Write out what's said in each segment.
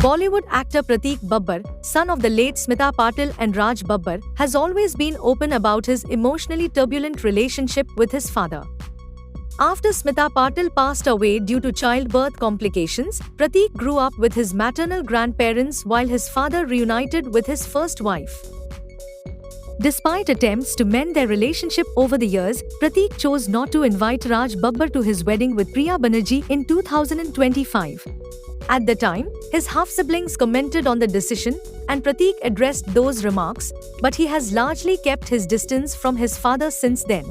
Bollywood actor Prateek Babbar, son of the late Smita Patil and Raj Babbar, has always been open about his emotionally turbulent relationship with his father. After Smita Patil passed away due to childbirth complications, Prateek grew up with his maternal grandparents while his father reunited with his first wife. Despite attempts to mend their relationship over the years, Prateek chose not to invite Raj Babbar to his wedding with Priya Banerjee in 2025. At the time, his half-siblings commented on the decision, and Prateek addressed those remarks, but he has largely kept his distance from his father since then.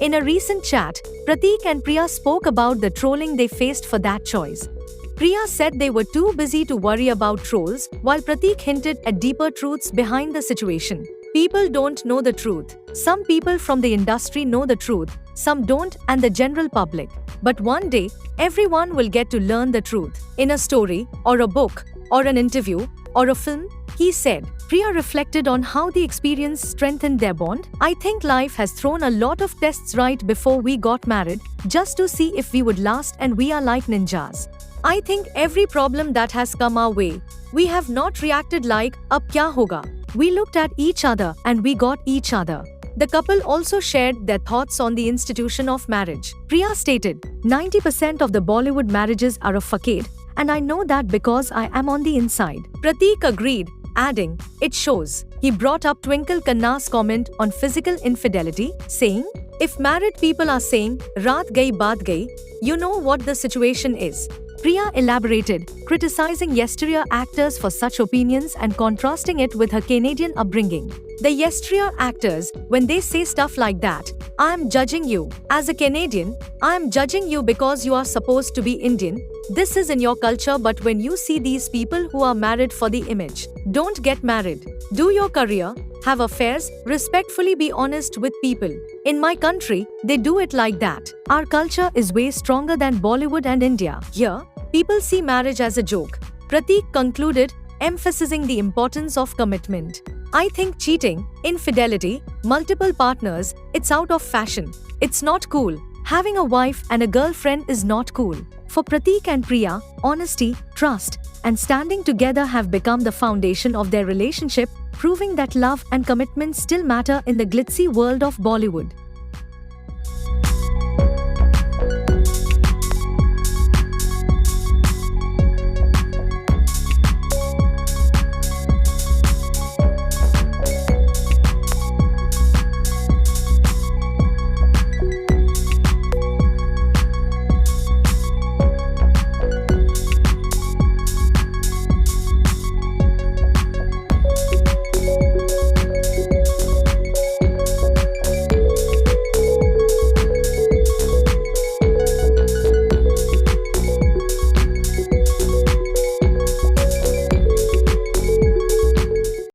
In a recent chat, Prateek and Priya spoke about the trolling they faced for that choice. Priya said they were too busy to worry about trolls, while Prateek hinted at deeper truths behind the situation. People don't know the truth. Some people from the industry know the truth, some don't, and the general public. But one day, everyone will get to learn the truth. In a story, or a book, or an interview, or a film, he said. Priya reflected on how the experience strengthened their bond. I think life has thrown a lot of tests right before we got married, just to see if we would last, and we are like ninjas. I think every problem that has come our way, we have not reacted like, ab kya hoga? We looked at each other and we got each other. The couple also shared their thoughts on the institution of marriage. Priya stated, 90% of the Bollywood marriages are a facade, and I know that because I am on the inside. Prateek agreed, adding, it shows. He brought up Twinkle Khanna's comment on physical infidelity, saying, if married people are saying, raat gayi baat gayi, you know what the situation is. Priya elaborated, criticizing yesteryear actors for such opinions and contrasting it with her Canadian upbringing. The yesteryear actors, when they say stuff like that, I am judging you. As a Canadian, I am judging you because you are supposed to be Indian. This is in your culture, but when you see these people who are married for the image, don't get married. Do your career, have affairs, respectfully be honest with people. In my country, they do it like that. Our culture is way stronger than Bollywood and India. Here, people see marriage as a joke. Prateek concluded, emphasizing the importance of commitment. I think cheating, infidelity, multiple partners, it's out of fashion. It's not cool. Having a wife and a girlfriend is not cool. For Prateek and Priya, honesty, trust, and standing together have become the foundation of their relationship, proving that love and commitment still matter in the glitzy world of Bollywood.